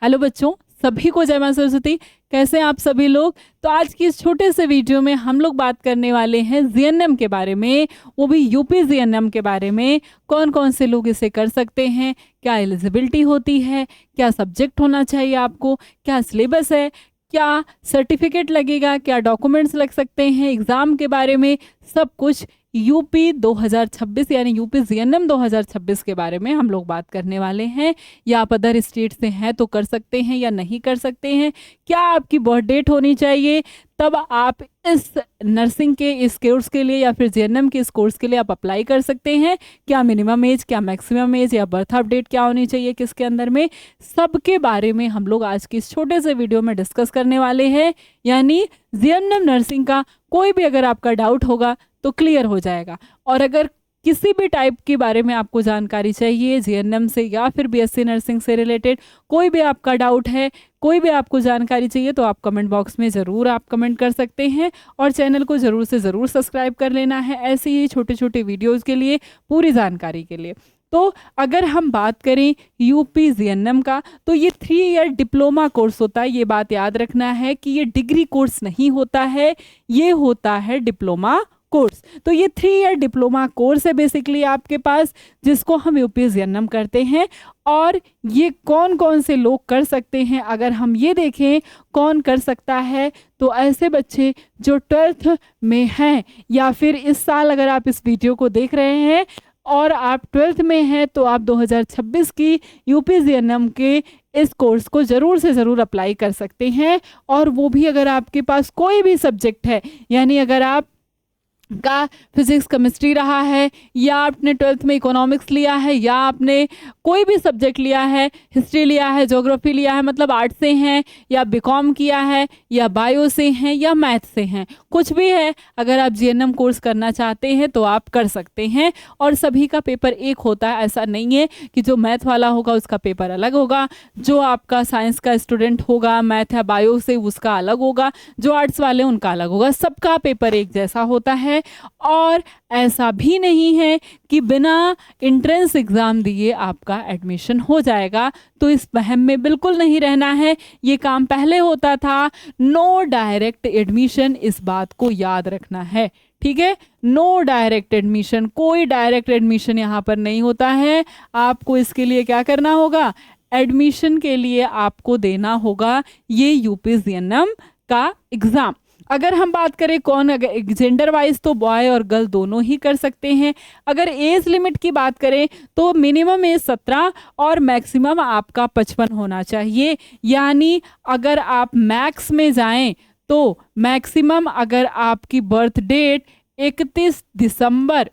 Hello बच्चों, सभी को जय मां सरस्वती। कैसे हैं आप सभी लोग। तो आज की इस छोटे से वीडियो में हम लोग बात करने वाले हैं जीएनएम के बारे में, वो भी यूपी जीएनएम के बारे में। कौन कौन से लोग इसे कर सकते हैं, क्या एलिजिबिलिटी होती है, क्या सब्जेक्ट होना चाहिए आपको, क्या सिलेबस है, क्या सर्टिफिकेट लगेगा, क्या डॉक्यूमेंट्स लग सकते हैं, एग्ज़ाम के बारे में सब कुछ यूपी 2026 यानी यूपी जीएनएम 2026 के बारे में हम लोग बात करने वाले हैं। या आप अदर स्टेट से हैं तो कर सकते हैं या नहीं कर सकते हैं, क्या आपकी बर्थ डेट होनी चाहिए तब आप इस नर्सिंग के इस कोर्स के लिए या फिर जीएनएम के इस कोर्स के लिए आप अप्लाई कर सकते हैं, क्या मिनिमम एज, क्या मैक्सिमम एज, या बर्थ ऑफ डेट क्या होनी चाहिए किसके अंदर में, सबके बारे में हम लोग आज की इस छोटे से वीडियो में डिस्कस करने वाले हैं। यानी जीएनएम नर्सिंग का कोई भी अगर आपका डाउट होगा तो क्लियर हो जाएगा। और अगर किसी भी टाइप के बारे में आपको जानकारी चाहिए जीएनएम से या फिर बीएससी नर्सिंग से रिलेटेड, कोई भी आपका डाउट है, कोई भी आपको जानकारी चाहिए तो आप कमेंट बॉक्स में ज़रूर आप कमेंट कर सकते हैं। और चैनल को ज़रूर से ज़रूर सब्सक्राइब कर लेना है ऐसी ही छोटे छोटे वीडियोज़ के लिए, पूरी जानकारी के लिए। तो अगर हम बात करें यूपी जीएनएम का, तो ये 3 ईयर डिप्लोमा कोर्स होता है। ये बात याद रखना है कि ये डिग्री कोर्स नहीं होता है, ये होता है डिप्लोमा कोर्स। तो ये 3 ईयर डिप्लोमा कोर्स है बेसिकली आपके पास, जिसको हम यूपी जीएनएम करते हैं। और ये कौन कौन से लोग कर सकते हैं, अगर हम ये देखें कौन कर सकता है, तो ऐसे बच्चे जो 12th में हैं या फिर इस साल अगर आप इस वीडियो को देख रहे हैं और आप 12th में हैं तो आप 2026 की यूपी जीएनएम के इस कोर्स को ज़रूर से ज़रूर अप्लाई कर सकते हैं। और वो भी अगर आपके पास कोई भी सब्जेक्ट है, यानी अगर आप का फिजिक्स केमिस्ट्री रहा है, या आपने 12th में इकोनॉमिक्स लिया है, या आपने कोई भी सब्जेक्ट लिया है, हिस्ट्री लिया है, ज्योग्राफी लिया है, मतलब आर्ट से हैं, या बीकॉम किया है, या बायो से हैं, या मैथ से हैं, कुछ भी है, अगर आप जीएनएम कोर्स करना चाहते हैं तो आप कर सकते हैं। और सभी का पेपर एक होता है, ऐसा नहीं है कि जो मैथ वाला होगा उसका पेपर अलग होगा, जो आपका साइंस का स्टूडेंट होगा मैथ या बायो से उसका अलग होगा, जो आर्ट्स वाले उनका अलग होगा, सबका पेपर एक जैसा होता है। और ऐसा भी नहीं है कि बिना एंट्रेंस एग्ज़ाम दिए आपका एडमिशन हो जाएगा, तो इस वहम में बिल्कुल नहीं रहना है। ये काम पहले होता था, नो डायरेक्ट एडमिशन, इस बात को याद रखना है, ठीक है। नो डायरेक्ट एडमिशन, कोई डायरेक्ट एडमिशन यहाँ पर नहीं होता है। आपको इसके लिए क्या करना होगा, एडमिशन के लिए आपको देना होगा ये यूपी जीएनएम का एग्ज़ाम। अगर हम बात करें कौन, अगर जेंडर वाइज तो बॉय और गर्ल दोनों ही कर सकते हैं। अगर एज लिमिट की बात करें तो मिनिमम एज 17 और मैक्सिमम आपका 55 होना चाहिए। यानी अगर आप मैक्स में जाएं तो मैक्सिमम अगर आपकी बर्थ डेट 31 दिसंबर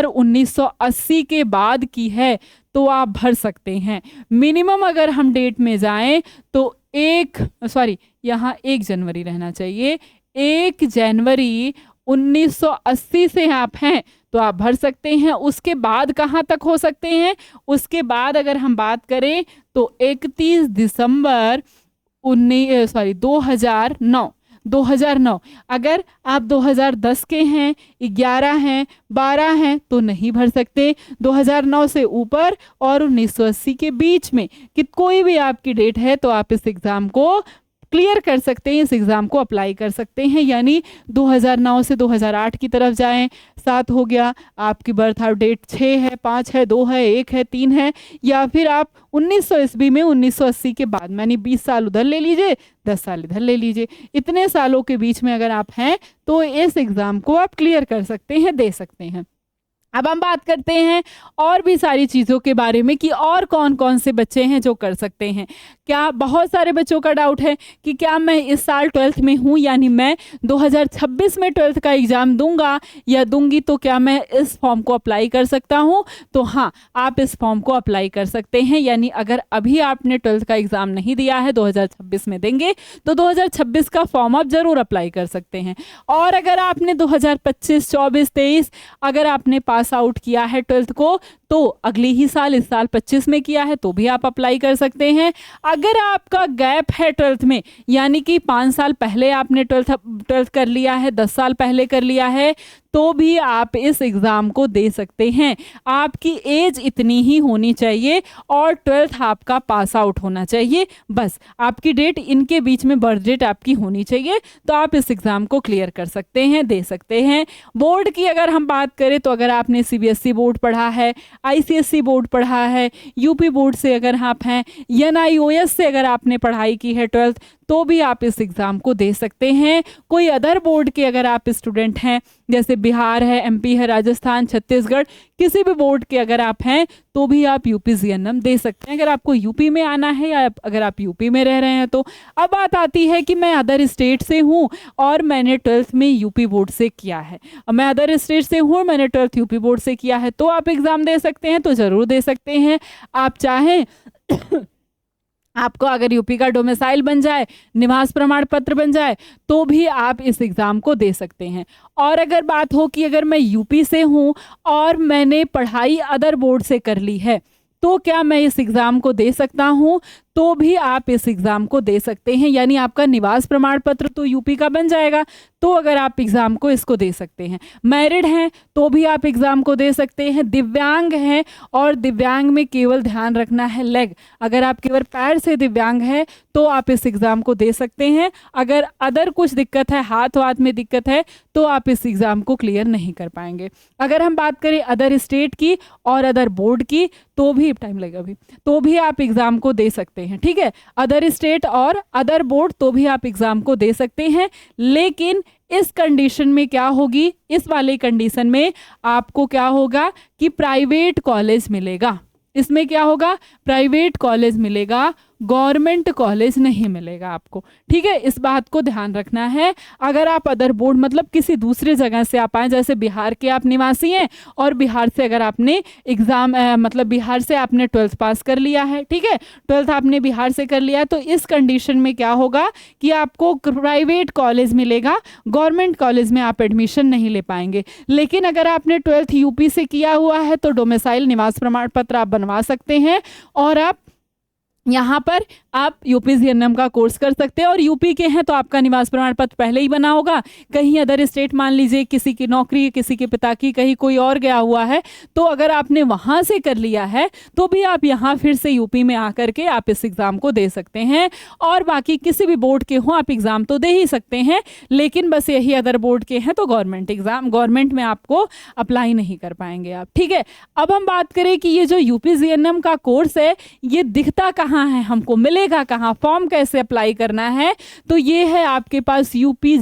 1980 के बाद की है तो आप भर सकते हैं। मिनिमम अगर हम डेट में जाएं तो 1 जनवरी रहना चाहिए, 1 जनवरी 1980 से आप हैं तो आप भर सकते हैं। उसके बाद कहाँ तक हो सकते हैं, उसके बाद अगर हम बात करें तो 31 दिसंबर 2009। अगर आप 2010 के हैं, 11 हैं, 12 हैं तो नहीं भर सकते। 2009 से ऊपर और 1980 के बीच में कि कोई भी आपकी डेट है तो आप इस एग्ज़ाम को क्लियर कर सकते हैं, इस एग्ज़ाम को अप्लाई कर सकते हैं। यानी 2009 से 2008 की तरफ जाएं, 7 हो गया, आपकी बर्थ ऑफ डेट 6 है, 5 है, 2 है, 1 है, 3 है, या फिर आप 1900 ईस्वी में 1980 के बाद, यानी 20 साल उधर ले लीजिए, 10 साल इधर ले लीजिए, इतने सालों के बीच में अगर आप हैं तो इस एग्ज़ाम को आप क्लियर कर सकते हैं, दे सकते हैं। अब हम बात करते हैं और भी सारी चीज़ों के बारे में कि और कौन कौन से बच्चे हैं जो कर सकते हैं। क्या बहुत सारे बच्चों का डाउट है कि क्या मैं इस साल 12th में हूँ, यानी मैं 2026 में 12th का एग्ज़ाम दूंगा या दूंगी, तो क्या मैं इस फॉर्म को अप्लाई कर सकता हूँ। तो हाँ, आप इस फॉर्म को अप्लाई कर सकते हैं। यानी अगर अभी आपने 12th का एग्ज़ाम नहीं दिया है, 2026 में देंगे, तो 2026 का फॉर्म आप ज़रूर अप्लाई कर सकते हैं। और अगर आपने 2025, 24, 23 अगर आपने पास आउट किया है 12th को, तो अगले ही साल, इस साल 25 में किया है तो भी आप अप्लाई कर सकते हैं। अगर आपका गैप है 12th में, यानी कि 5 साल पहले आपने 12th कर लिया है, 10 साल पहले कर लिया है, तो भी आप इस एग्ज़ाम को दे सकते हैं। आपकी एज इतनी ही होनी चाहिए और 12th आपका पास आउट होना चाहिए, बस आपकी डेट इनके बीच में बर्थ डेट आपकी होनी चाहिए, तो आप इस एग्ज़ाम को क्लियर कर सकते हैं, दे सकते हैं। बोर्ड की अगर हम बात करें तो अगर आपने सीबीएसई बोर्ड पढ़ा है, आईसीएसई बोर्ड पढ़ा है, यूपी बोर्ड से अगर आप हैं, एनआईओएस से अगर आपने पढ़ाई की है 12th, तो भी आप इस एग्ज़ाम को दे सकते हैं। कोई अदर बोर्ड के अगर आप स्टूडेंट हैं, जैसे बिहार है, एमपी है, राजस्थान, छत्तीसगढ़, किसी भी बोर्ड के अगर आप हैं, तो भी आप यूपी जीएनएम दे सकते हैं, अगर आपको यूपी में आना है या अगर आप यूपी में रह रहे हैं तो। अब बात आती है कि मैं अदर स्टेट से हूँ और मैंने 12th में यूपी बोर्ड से किया है, मैं अदर स्टेट से हूँ और मैंने 12th यूपी बोर्ड से किया है, तो आप एग्ज़ाम दे सकते हैं, तो ज़रूर दे सकते हैं। आप चाहें आपको अगर यूपी का डोमिसाइल बन जाए, निवास प्रमाण पत्र बन जाए, तो भी आप इस एग्ज़ाम को दे सकते हैं। और अगर बात हो कि अगर मैं यूपी से हूँ और मैंने पढ़ाई अदर बोर्ड से कर ली है, तो क्या मैं इस एग्ज़ाम को दे सकता हूँ, तो भी आप इस एग्ज़ाम को दे सकते हैं। यानी आपका निवास प्रमाण पत्र तो यूपी का बन जाएगा, तो अगर आप एग्ज़ाम को इसको दे सकते हैं। मैरिड हैं तो भी आप एग्ज़ाम को दे सकते हैं। दिव्यांग हैं, और दिव्यांग में केवल ध्यान रखना है लेग, अगर आप केवल पैर से दिव्यांग हैं तो आप इस एग्ज़ाम को दे सकते हैं। अगर अदर कुछ दिक्कत है, हाथ वाथ में दिक्कत है, तो आप इस एग्ज़ाम को क्लियर नहीं कर पाएंगे। अगर हम बात करें अदर स्टेट की और अदर बोर्ड की, तो भी टाइम लगेगा अभी, तो भी आप एग्ज़ाम को दे सकते हैं, ठीक है। अदर स्टेट और अदर बोर्ड, तो भी आप एग्ज़ाम को दे सकते हैं। लेकिन इस कंडीशन में क्या होगी, इस वाले कंडीशन में आपको क्या होगा कि प्राइवेट कॉलेज मिलेगा। इसमें क्या होगा, प्राइवेट कॉलेज मिलेगा, गवर्नमेंट कॉलेज नहीं मिलेगा आपको, ठीक है। इस बात को ध्यान रखना है। अगर आप अदर बोर्ड मतलब किसी दूसरे जगह से आप आए, जैसे बिहार के आप निवासी हैं और बिहार से अगर आपने एग्ज़ाम मतलब बिहार से आपने 12th पास कर लिया है, ठीक है, 12th आपने बिहार से कर लिया, तो इस कंडीशन में क्या होगा कि आपको प्राइवेट कॉलेज मिलेगा, गवर्नमेंट कॉलेज में आप एडमिशन नहीं ले पाएंगे। लेकिन अगर आपने 12th यूपी से किया हुआ है, तो डोमिसाइल निवास प्रमाण पत्र आप बनवा सकते हैं और आप यहाँ पर आप यूपी जीएनएम का कोर्स कर सकते हैं। और यूपी के हैं तो आपका निवास प्रमाण पत्र पहले ही बना होगा। कहीं अदर स्टेट मान लीजिए किसी की नौकरी, किसी के पिता की कहीं कोई और गया हुआ है, तो अगर आपने वहाँ से कर लिया है, तो भी आप यहाँ फिर से यूपी में आकर के आप इस एग्ज़ाम को दे सकते हैं। और बाकी किसी भी बोर्ड के हों आप एग्ज़ाम तो दे ही सकते हैं, लेकिन बस यही अदर बोर्ड के हैं तो गवर्नमेंट एग्ज़ाम, गवर्नमेंट में आपको अप्लाई नहीं कर पाएंगे आप, ठीक है। अब हम बात करें कि ये जो यूपी जीएनएम का कोर्स है, ये दिखता कहाँ है, हमको मिलेगा कहाँ, फॉर्म कैसे अप्लाई करना है, तो ये है आपके पास यूपी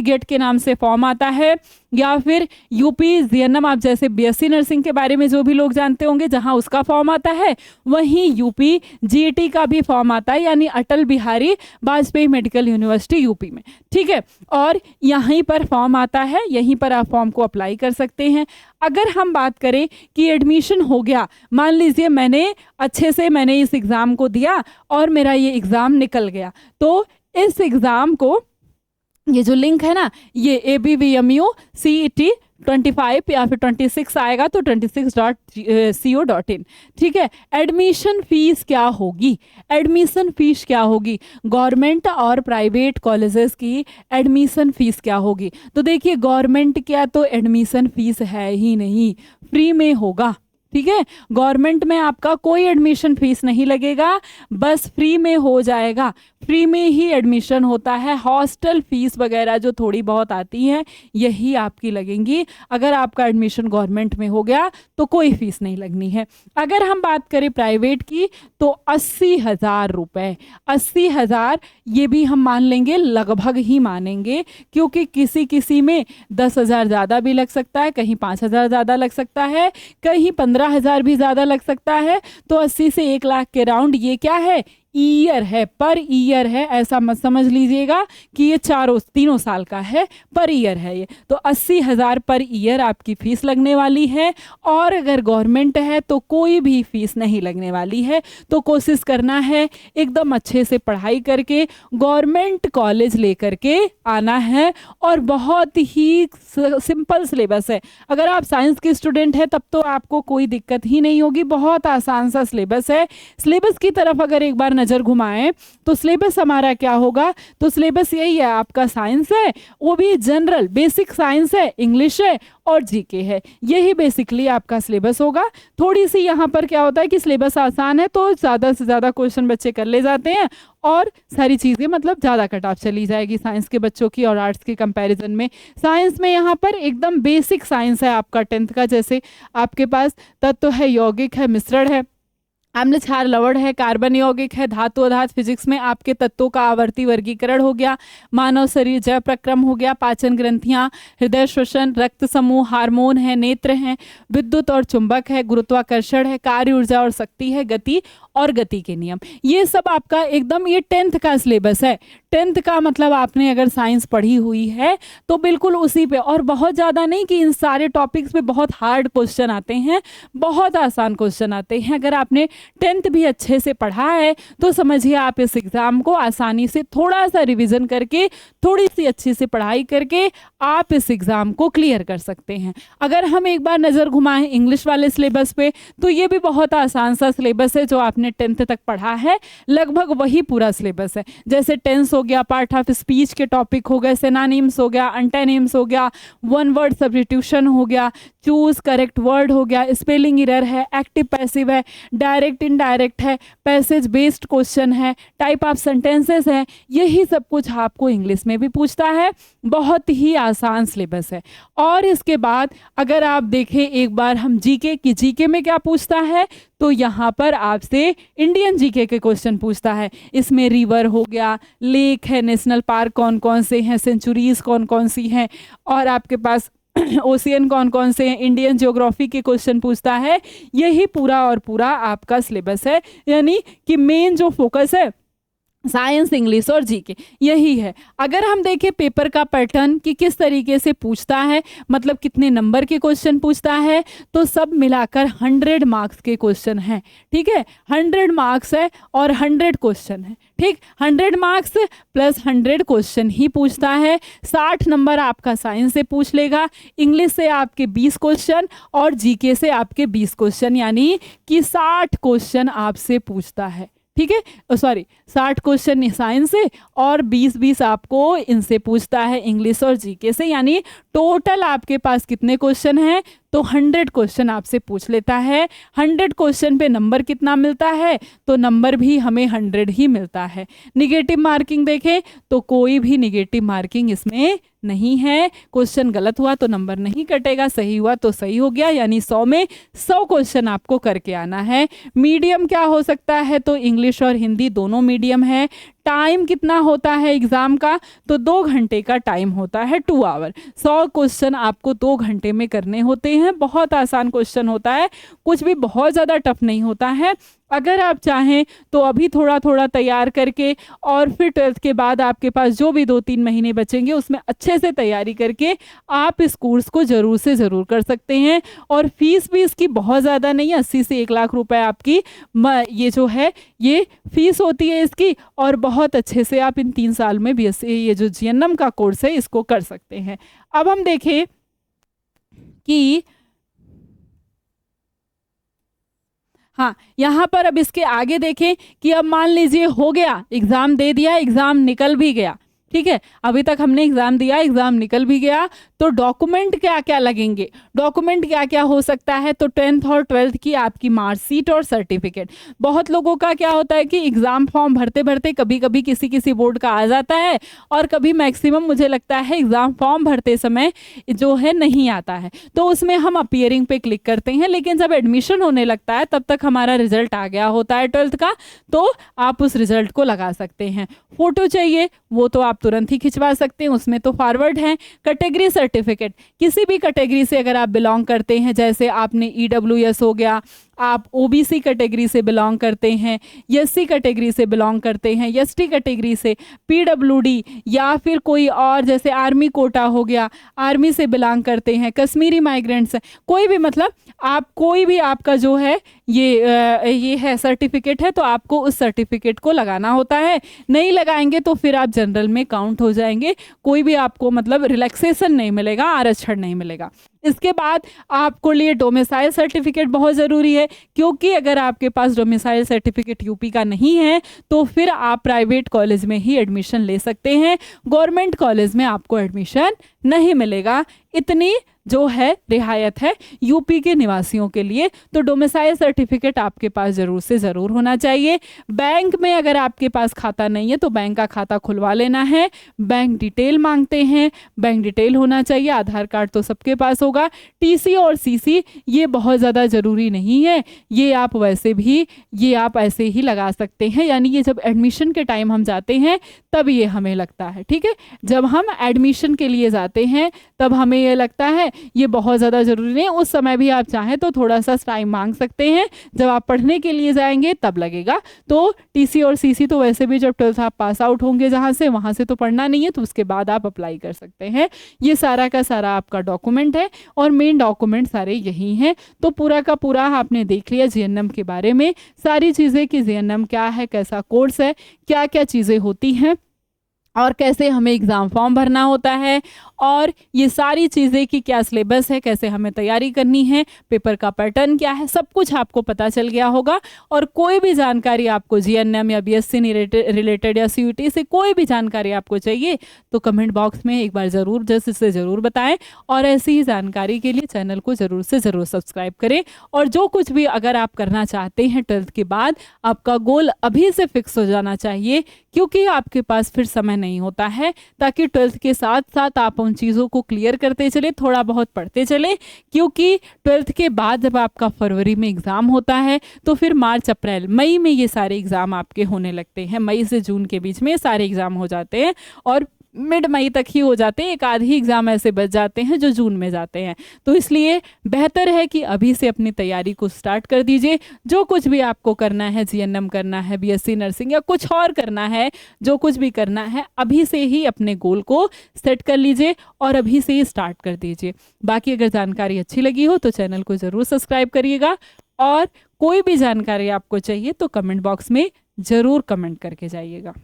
गेट के नाम से फॉर्म आता है, या फिर यूपी जीएनएम, आप जैसे बीएससी नर्सिंग के बारे में जो भी लोग जानते होंगे जहां उसका फॉर्म आता है, वहीं यूपी जीईटी का भी फॉर्म आता है, यानी Atal Bihari Vajpayee medical university UP में, ठीक है। और यहीं पर फॉर्म आता है, यहीं पर आप फॉर्म को अप्लाई कर सकते हैं। अगर हम बात करें कि एडमिशन हो गया, मान लीजिए मैंने अच्छे से मैंने इस एग्ज़ाम को दिया और मेरा ये एग्ज़ाम निकल गया, तो इस एग्ज़ाम को, ये जो लिंक है ना, ये ABVMU CET 25 या फिर 26 आएगा, तो 26.co.in, ठीक है। एडमिशन फीस क्या होगी, एडमिशन फीस क्या होगी, गवर्नमेंट और प्राइवेट कॉलेजेस की एडमिशन फीस क्या होगी। तो देखिए, गवर्नमेंट क्या तो एडमिशन फीस है ही नहीं, फ्री में होगा, ठीक है। गवर्नमेंट में आपका कोई एडमिशन फीस नहीं लगेगा, बस फ्री में हो जाएगा, फ्री में ही एडमिशन होता है। हॉस्टल फीस वगैरह जो थोड़ी बहुत आती हैं, यही आपकी लगेंगी। अगर आपका एडमिशन गवर्नमेंट में हो गया तो कोई फीस नहीं लगनी है। अगर हम बात करें प्राइवेट की, तो 80,000 रुपये, 80,000 ये भी हम मान लेंगे, लगभग ही मानेंगे, क्योंकि किसी किसी में 10,000 ज़्यादा भी लग सकता है, कहीं 5,000 ज़्यादा लग सकता है, कहीं 15,000 भी ज़्यादा लग सकता है। तो 80 से 1 लाख के राउंड ये क्या है, ईयर है, पर ईयर है, ऐसा मत समझ लीजिएगा कि ये 3 साल का है, पर ईयर है ये। तो 80,000 पर ईयर आपकी फ़ीस लगने वाली है। और अगर गवर्नमेंट है तो कोई भी फीस नहीं लगने वाली है। तो कोशिश करना है एकदम अच्छे से पढ़ाई करके गवर्नमेंट कॉलेज लेकर के आना है। और बहुत ही सिंपल सिलेबस है। अगर आप साइंस के स्टूडेंट हैं तब तो आपको कोई दिक्कत ही नहीं होगी, बहुत आसान सा सिलेबस है। सिलेबस की तरफ अगर एक बार नज़र घुमाएं तो सिलेबस हमारा क्या होगा, तो सिलेबस यही है, आपका साइंस है, वो भी जनरल बेसिक साइंस है, इंग्लिश है और जीके है, यही बेसिकली आपका सिलेबस होगा। थोड़ी सी यहाँ पर क्या होता है कि सिलेबस आसान है तो ज़्यादा से ज़्यादा क्वेश्चन बच्चे कर ले जाते हैं और सारी चीज़ें मतलब ज़्यादा कट ऑफ चली जाएगी साइंस के बच्चों की और आर्ट्स के कंपैरिजन में। साइंस में यहाँ पर एकदम बेसिक साइंस है आपका 10th का, जैसे आपके पास तत्व है, यौगिक है, मिश्रण है, अम्ल क्षार लवण है, कार्बन यौगिक है, धातु अधात, फिजिक्स में आपके तत्वों का आवर्ती वर्गीकरण हो गया, मानव शरीर जैव प्रक्रम हो गया, पाचन ग्रंथियां, हृदय श्वसन, रक्त समूह, हार्मोन है, नेत्र हैं, विद्युत और चुंबक है, गुरुत्वाकर्षण है, कार्य ऊर्जा और शक्ति है, गति और गति के नियम। ये सब आपका एकदम ये 10th का सिलेबस है। 10th का मतलब आपने अगर साइंस पढ़ी हुई है तो बिल्कुल उसी पे, और बहुत ज़्यादा नहीं कि इन सारे टॉपिक्स पे बहुत हार्ड क्वेश्चन आते हैं, बहुत आसान क्वेश्चन आते हैं। अगर आपने 10th भी अच्छे से पढ़ा है तो समझिए आप इस एग्ज़ाम को आसानी से थोड़ा सा रिवीजन करके, थोड़ी सी अच्छी से पढ़ाई करके आप इस एग्ज़ाम को क्लियर कर सकते हैं। अगर हम एक बार नज़र घुमाएं इंग्लिश वाले सिलेबस पे तो ये भी बहुत आसान सा सिलेबस है, जो आपने 10th तक पढ़ा है लगभग वही पूरा सिलेबस है। जैसे टेंस हो गया, पार्ट ऑफ स्पीच के टॉपिक हो गए, सिनोनिम्स हो गया, एंटोनिम्स हो गया, वन वर्ड सब्स्टिट्यूशन हो गया, चूज करेक्ट वर्ड हो गया, स्पेलिंग एरर है, एक्टिव पैसिव है, डायरेक्ट इनडायरेक्ट है, पैसेज बेस्ड क्वेश्चन है, टाइप ऑफ सेंटेंसेस है, यही सब कुछ आपको इंग्लिश में भी पूछता है। बहुत ही आसान सिलेबस है। और इसके बाद अगर आप देखें एक बार हम जीके की, जीके में क्या पूछता है, तो यहाँ पर आपसे इंडियन जीके के क्वेश्चन पूछता है। इसमें रिवर हो गया, लेक है, नेशनल पार्क कौन कौन से हैं, सेंचुरीज कौन कौन सी हैं, और आपके पास ओशियन कौन कौन से हैं, इंडियन ज्योग्राफी के क्वेश्चन पूछता है। यही पूरा और पूरा आपका सिलेबस है, यानी कि मेन जो फोकस है साइंस, इंग्लिश और जीके यही है। अगर हम देखें पेपर का पैटर्न कि किस तरीके से पूछता है, मतलब कितने नंबर के क्वेश्चन पूछता है, तो सब मिलाकर 100 मार्क्स के क्वेश्चन हैं। ठीक है, 100 मार्क्स है और 100 क्वेश्चन है। ठीक, 100 मार्क्स प्लस 100 क्वेश्चन ही पूछता है। 60 नंबर आपका साइंस से पूछ लेगा, इंग्लिश से आपके 20 क्वेश्चन और जीके से आपके 20 क्वेश्चन, यानी कि 60 क्वेश्चन आपसे पूछता है। ठीक है, सॉरी 60 क्वेश्चन साइंस से और 20-20 आपको इनसे पूछता है, इंग्लिश और जीके से, यानी टोटल आपके पास कितने क्वेश्चन हैं, तो 100 क्वेश्चन आपसे पूछ लेता है। 100 क्वेश्चन पे नंबर कितना मिलता है, तो नंबर भी हमें 100 ही मिलता है। निगेटिव मार्किंग देखें तो कोई भी निगेटिव मार्किंग इसमें नहीं है। क्वेश्चन गलत हुआ तो नंबर नहीं कटेगा, सही हुआ तो सही हो गया, यानी 100 में 100 क्वेश्चन आपको करके आना है। मीडियम क्या हो सकता है, तो इंग्लिश और हिंदी दोनों मीडियम है। टाइम कितना होता है एग्जाम का, तो 2 घंटे का टाइम होता है, 2 आवर। 100 क्वेश्चन आपको 2 घंटे में करने होते हैं। बहुत आसान क्वेश्चन होता है, कुछ भी बहुत ज़्यादा टफ नहीं होता है। अगर आप चाहें तो अभी थोड़ा थोड़ा तैयार करके और फिर 12th के बाद आपके पास जो भी 2-3 महीने बचेंगे उसमें अच्छे से तैयारी करके आप इस कोर्स को ज़रूर से ज़रूर कर सकते हैं। और फीस भी इसकी बहुत ज़्यादा नहीं है, 80 से 1 लाख रुपए आपकी ये जो है ये फीस होती है इसकी। और बहुत अच्छे से आप इन 3 साल में BSc ये जो GNM का कोर्स है इसको कर सकते हैं। अब हम देखें कि हाँ, यहाँ पर अब इसके आगे देखें कि अब मान लीजिए हो गया, एग्ज़ाम दे दिया, एग्ज़ाम निकल भी गया। ठीक है, अभी तक हमने एग्ज़ाम दिया, एग्ज़ाम निकल भी गया, तो डॉक्यूमेंट क्या क्या लगेंगे, डॉक्यूमेंट क्या क्या हो सकता है, तो 10th और 12th की आपकी मार्कशीट और सर्टिफिकेट। बहुत लोगों का क्या होता है कि एग्ज़ाम फॉर्म भरते भरते कभी कभी किसी किसी बोर्ड का आ जाता है और कभी मैक्सिमम मुझे लगता है एग्ज़ाम फॉर्म भरते समय जो है नहीं आता है, तो उसमें हम अपीयरिंग पे क्लिक करते हैं। लेकिन जब एडमिशन होने लगता है तब तक हमारा रिजल्ट आ गया होता है 12th का, तो आप उस रिजल्ट को लगा सकते हैं। फ़ोटो चाहिए वो तो आप तुरंत ही खिंचवा सकते हैं, उसमें तो फॉरवर्ड है। कैटेगरी सर्टिफिकेट, किसी भी कैटेगरी से अगर आप बिलोंग करते हैं, जैसे आपने EWS हो गया, आप OBC कैटेगरी से बिलोंग करते हैं, SC कैटेगरी से बिलोंग करते हैं, ST कैटेगरी से, PWD या फिर कोई और जैसे आर्मी कोटा हो गया, आर्मी से बिलोंग करते हैं, कश्मीरी माइग्रेंट्स है, कोई भी मतलब आप कोई भी आपका जो है ये है सर्टिफिकेट है, तो आपको उस सर्टिफिकेट को लगाना होता है। नहीं लगाएंगे तो फिर आप जनरल में काउंट हो जाएंगे, कोई भी आपको मतलब रिलैक्सेशन नहीं मिलेगा, आरक्षण नहीं मिलेगा। इसके बाद आपको लिए डोमिसाइल सर्टिफिकेट बहुत ज़रूरी है, क्योंकि अगर आपके पास डोमिसाइल सर्टिफिकेट यूपी का नहीं है तो फिर आप प्राइवेट कॉलेज में ही एडमिशन ले सकते हैं, गवर्नमेंट कॉलेज में आपको एडमिशन नहीं मिलेगा। इतनी जो है रियायत है यूपी के निवासियों के लिए। तो डोमिसाइल सर्टिफिकेट आपके पास ज़रूर से ज़रूर होना चाहिए। बैंक में अगर आपके पास खाता नहीं है तो बैंक का खाता खुलवा लेना है। बैंक डिटेल मांगते हैं, बैंक डिटेल होना चाहिए। आधार कार्ड तो सबके पास होगा। टीसी और सीसी ये बहुत ज़्यादा ज़रूरी नहीं है, ये आप वैसे भी ये आप ऐसे ही लगा सकते हैं, यानी ये जब एडमिशन के टाइम हम जाते हैं तब ये हमें लगता है, ठीक है। जब हम एडमिशन के लिए जाते हैं तब हमें ये लगता है, ये बहुत ज़्यादा ज़रूरी नहीं। उस समय भी आप चाहें तो थोड़ा सा टाइम मांग सकते हैं, जब आप पढ़ने के लिए जाएंगे तब लगेगा। तो टीसी और सीसी तो वैसे भी जब 12th आप पास आउट होंगे जहाँ से, वहाँ से तो पढ़ना नहीं है, तो उसके बाद आप अप्लाई कर सकते हैं। ये सारा का सारा आपका डॉक्यूमेंट है और मेन डॉक्यूमेंट सारे यही हैं। तो पूरा का पूरा आपने देख लिया जीएनएम के बारे में सारी चीज़ें कि जीएनएम क्या है, कैसा कोर्स है, क्या क्या चीज़ें होती हैं और कैसे हमें एग्ज़ाम फॉर्म भरना होता है, और ये सारी चीज़ें कि क्या सिलेबस है, कैसे हमें तैयारी करनी है, पेपर का पैटर्न क्या है, सब कुछ आपको पता चल गया होगा। और कोई भी जानकारी आपको जीएनएम या बीएससी रिलेटेड या सीयूटी से कोई भी जानकारी आपको चाहिए तो कमेंट बॉक्स में एक बार ज़रूर जैसे से ज़रूर बताएं। और ऐसी ही जानकारी के लिए चैनल को ज़रूर से ज़रूर सब्सक्राइब करें। और जो कुछ भी अगर आप करना चाहते हैं 12th के बाद, आपका गोल अभी से फिक्स हो जाना चाहिए, क्योंकि आपके पास फिर समय नहीं होता है, ताकि 12th के साथ साथ आप उन चीज़ों को क्लियर करते चले, थोड़ा बहुत पढ़ते चले। क्योंकि 12th के बाद जब आपका फरवरी में एग्ज़ाम होता है तो फिर मार्च अप्रैल मई में ये सारे एग्ज़ाम आपके होने लगते हैं। मई से जून के बीच में सारे एग्ज़ाम हो जाते हैं और मिड मई तक ही हो जाते हैं। एक आध ही एग्ज़ाम ऐसे बच जाते हैं जो जून में जाते हैं। तो इसलिए बेहतर है कि अभी से अपनी तैयारी को स्टार्ट कर दीजिए। जो कुछ भी आपको करना है, जीएनएम करना है, बीएससी नर्सिंग या कुछ और करना है, जो कुछ भी करना है अभी से ही अपने गोल को सेट कर लीजिए और अभी से ही स्टार्ट कर दीजिए। बाकी अगर जानकारी अच्छी लगी हो तो चैनल को ज़रूर सब्सक्राइब करिएगा, और कोई भी जानकारी आपको चाहिए तो कमेंट बॉक्स में ज़रूर कमेंट करके जाइएगा।